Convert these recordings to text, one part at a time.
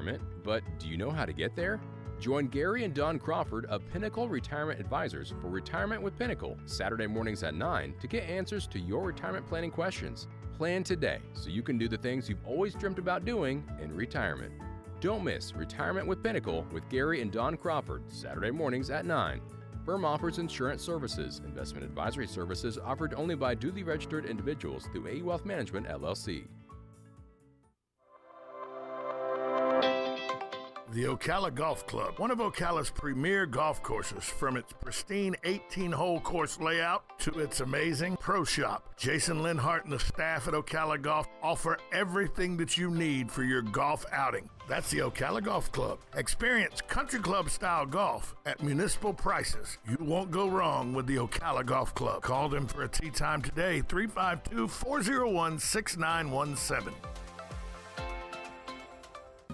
retirement, but do you know how to get there? Join Gary and Don Crawford of Pinnacle Retirement Advisors for Retirement with Pinnacle, Saturday mornings at 9 to get answers to your retirement planning questions. Plan today so you can do the things you've always dreamt about doing in retirement. Don't miss Retirement with Pinnacle with Gary and Don Crawford, Saturday mornings at 9. Firm offers insurance services. Investment advisory services offered only by duly registered individuals through AE Wealth Management, LLC. The Ocala Golf Club, one of Ocala's premier golf courses, from its pristine 18-hole course layout to its amazing pro shop. Jason Linhart and the staff at Ocala Golf offer everything that you need for your golf outing. That's the Ocala Golf Club. Experience country club style golf at municipal prices. You won't go wrong with the Ocala Golf Club. Call them for a tee time today, 352-401-6917.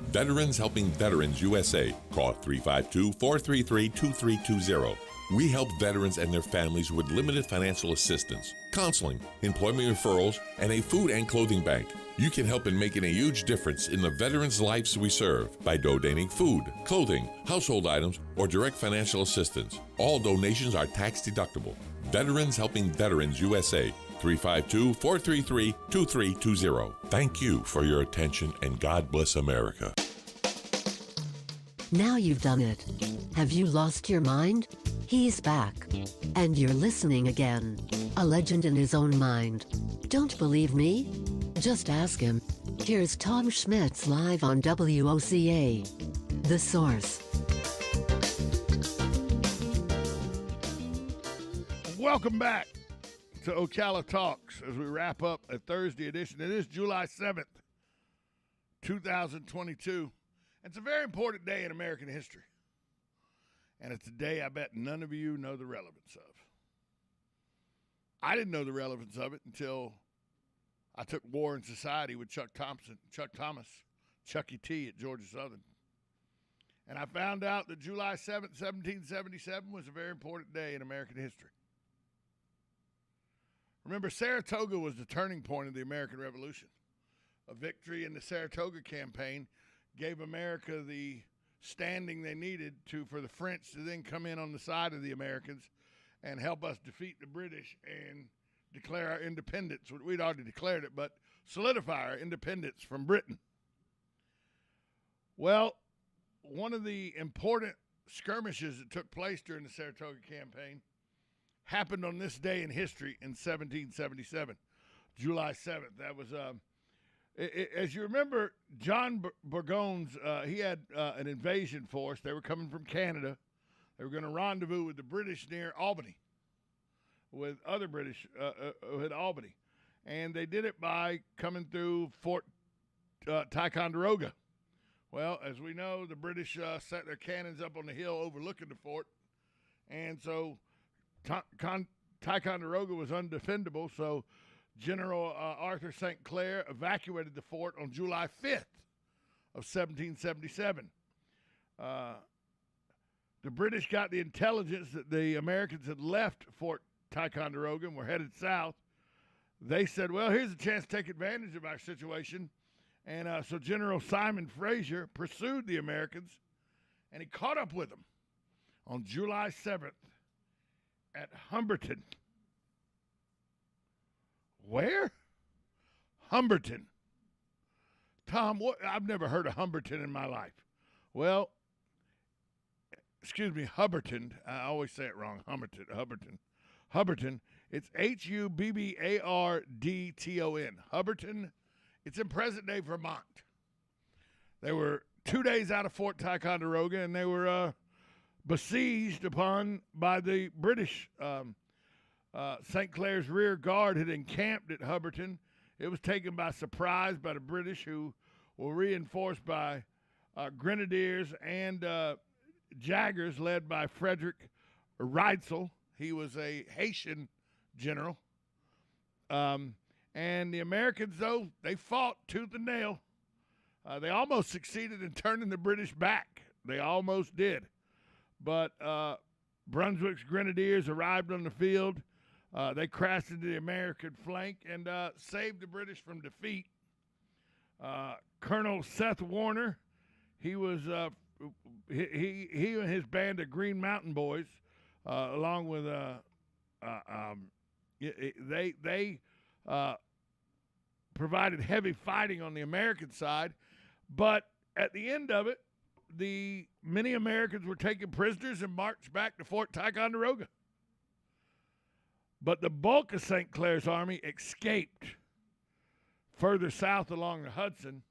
Veterans Helping Veterans USA. Call 352-433-2320. We help veterans and their families with limited financial assistance, counseling, employment referrals, and a food and clothing bank. You can help in making a huge difference in the veterans' lives we serve by donating food, clothing, household items, or direct financial assistance. All donations are tax deductible. Veterans Helping Veterans USA. 352-433-2320. Thank you for your attention, and God bless America. Now you've done it. Have you lost your mind? He's back. And you're listening again. A legend in his own mind. Don't believe me? Just ask him. Here's Tom Schmitz live on WOCA. The Source. Welcome back to Ocala Talks as we wrap up a Thursday edition. It is July 7th, 2022. It's a very important day in American history. And it's a day I bet none of you know the relevance of. I didn't know the relevance of it until I took War and Society with Chuck Thomas, Chucky T at Georgia Southern. And I found out that July 7th, 1777 was a very important day in American history. Remember, Saratoga was the turning point of the American Revolution. A victory in the Saratoga campaign gave America the standing they needed for the French to then come in on the side of the Americans and help us defeat the British and declare our independence. We'd already declared it, but solidify our independence from Britain. Well, one of the important skirmishes that took place during the Saratoga campaign happened on this day in history in 1777, July 7th. That was, as you remember, John Burgoyne's, he had an invasion force. They were coming from Canada. They were going to rendezvous with the British near Albany, with other British at Albany. And they did it by coming through Fort Ticonderoga. Well, as we know, the British set their cannons up on the hill overlooking the fort. And so Ticonderoga was undefendable, so General Arthur St. Clair evacuated the fort on July 5th of 1777. The British got the intelligence that the Americans had left Fort Ticonderoga and were headed south. They said, well, here's a chance to take advantage of our situation. And so General Simon Fraser pursued the Americans, and he caught up with them on July 7th at Humberton. Where? Humberton. Tom, what? I've never heard of Humberton in my life. Well, excuse me, Hubberton. I always say it wrong. Hubberton. It's Hubbardton. Hubberton. It's in present-day Vermont. They were 2 days out of Fort Ticonderoga, and they were besieged upon by the British. St. Clair's rear guard had encamped at Hubberton. It was taken by surprise by the British, who were reinforced by grenadiers and jaggers led by Frederick Reitzel. He was a Haitian general. And the Americans, though, they fought tooth and nail. They almost succeeded in turning the British back. They almost did. But Brunswick's grenadiers arrived on the field. They crashed into the American flank and saved the British from defeat. Colonel Seth Warner, He was he and his band of Green Mountain Boys, along with they provided heavy fighting on the American side, but at the end of it, many Americans were taken prisoners and marched back to Fort Ticonderoga. But the bulk of St. Clair's army escaped further south along the Hudson.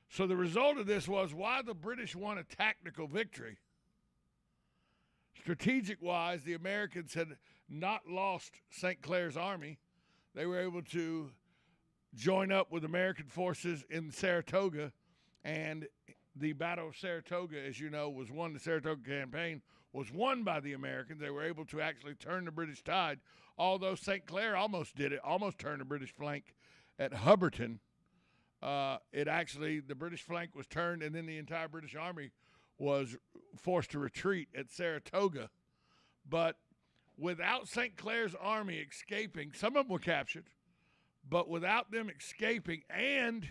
So the result of this was, while the British won a tactical victory, strategic-wise, the Americans had not lost St. Clair's army. They were able to join up with American forces in Saratoga, and the Battle of Saratoga, as you know, was won. The Saratoga campaign was won by the Americans. They were able to actually turn the British tide, although St. Clair almost did it, almost turned the British flank at Hubbardton. The British flank was turned, and then the entire British army was forced to retreat at Saratoga. But without St. Clair's army escaping, some of them were captured, but without them escaping, and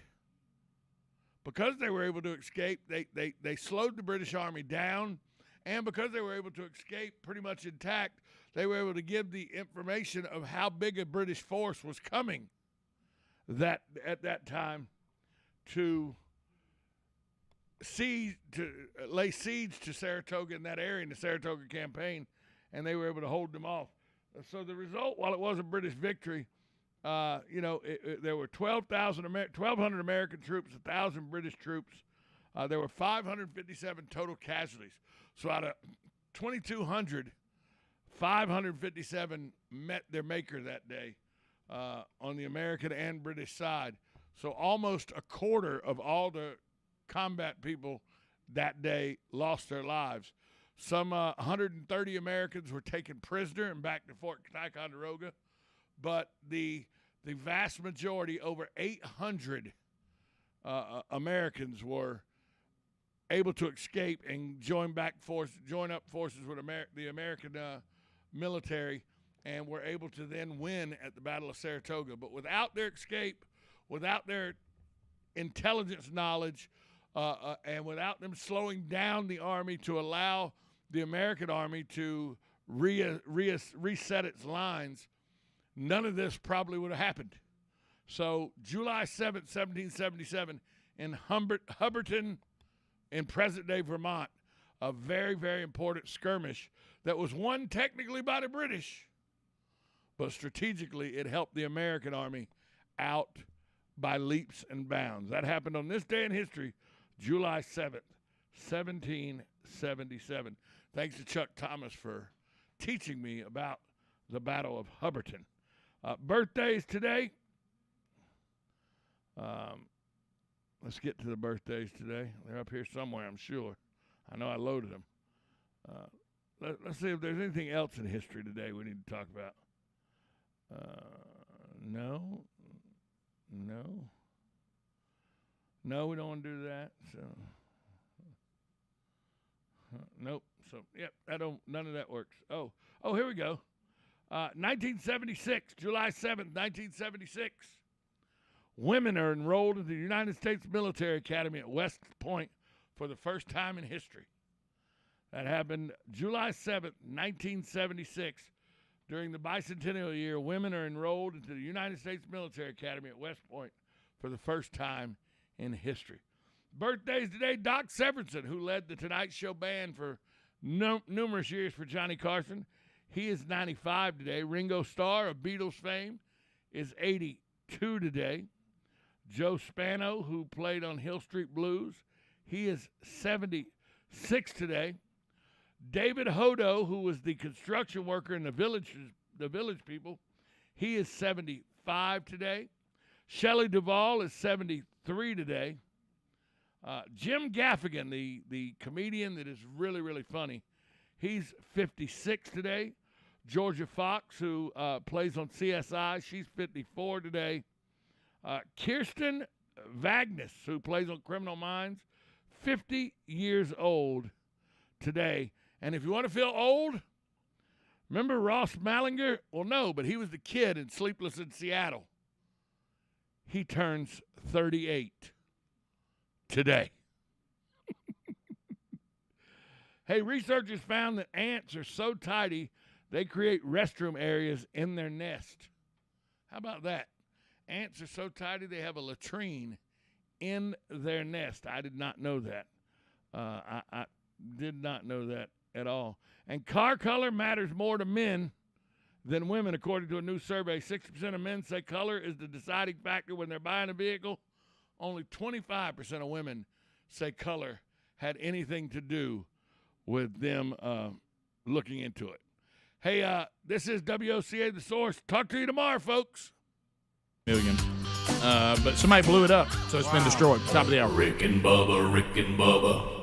because they were able to escape, they slowed the British army down, and because they were able to escape pretty much intact, they were able to give the information of how big a British force was coming at that time to lay siege to Saratoga in that area in the Saratoga campaign, and they were able to hold them off. So the result, while it was a British victory, there were 1,200 American troops, 1,000 British troops. There were 557 total casualties. So out of 2,200, 557 met their maker that day on the American and British side. So almost a quarter of all the combat people that day lost their lives. Some 130 Americans were taken prisoner and back to Fort Ticonderoga, but the vast majority, over 800 Americans, were able to escape and join up forces with the American military, and were able to then win at the Battle of Saratoga. But without their escape, without their intelligence knowledge, and without them slowing down the army to allow the American army to reset its lines, none of this probably would have happened. So July 7th, 1777, in Hubbardton in present-day Vermont, a very, very important skirmish that was won technically by the British, but strategically it helped the American army out by leaps and bounds. That happened on this day in history, July 7th, 1777. Thanks to Chuck Thomas for teaching me about the Battle of Hubbardton. Birthdays today. Let's get to the birthdays today. They're up here somewhere, I'm sure. I know I loaded them. Let's see if there's anything else in history today we need to talk about. No, we don't want to do that. So, nope. So, yep, none of that works. Oh, here we go. 1976, July 7th, 1976. Women are enrolled in the United States Military Academy at West Point for the first time in history. That happened July 7th, 1976. During the bicentennial year, women are enrolled into the United States Military Academy at West Point for the first time in history. Birthdays today, Doc Severinsen, who led the Tonight Show band for numerous years for Johnny Carson. He is 95 today. Ringo Starr of Beatles fame is 82 today. Joe Spano, who played on Hill Street Blues, he is 76 today. David Hodo, who was the construction worker in the village people, he is 75 today. Shelley Duvall is 73 today. Jim Gaffigan, the comedian that is really, really funny, he's 56 today. Georgia Fox, who plays on CSI, she's 54 today. Kirsten Vagnus, who plays on Criminal Minds, 50 years old today. And if you want to feel old, remember Ross Malinger? Well, no, but he was the kid in Sleepless in Seattle. He turns 38 today. Hey, researchers found that ants are so tidy they create restroom areas in their nest. How about that? Ants are so tidy they have a latrine in their nest. I did not know that. I did not know that at all. And car color matters more to men than women, according to a new survey. 60% of men say color is the deciding factor when they're buying a vehicle. Only 25% of women say color had anything to do with them looking into it. Hey, this is WOCA The Source. Talk to you tomorrow, folks. Million. But somebody blew it up, so it's been destroyed. Top of the hour. Rick and Bubba.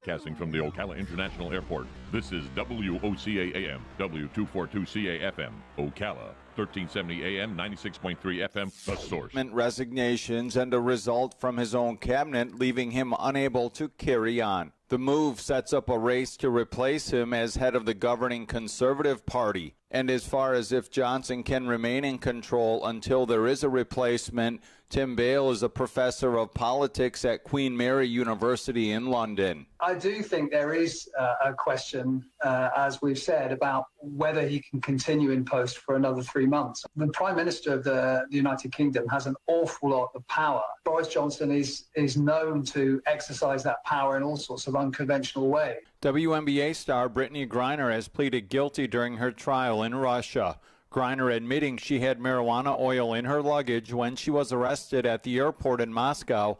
Casting from the Ocala International Airport, this is WOCA AM, W242CA FM, Ocala, 1370 AM, 96.3 FM, The Source. Resignations and a result from his own cabinet, leaving him unable to carry on. The move sets up a race to replace him as head of the governing Conservative Party. And as far as if Johnson can remain in control until there is a replacement, Tim Bale is a professor of politics at Queen Mary University in London. I do think there is a question, as we've said, about whether he can continue in post for another 3 months. The Prime Minister of the United Kingdom has an awful lot of power. Boris Johnson is known to exercise that power in all sorts of unconventional ways. WNBA star Brittany Griner has pleaded guilty during her trial in Russia. Griner admitting she had marijuana oil in her luggage when she was arrested at the airport in Moscow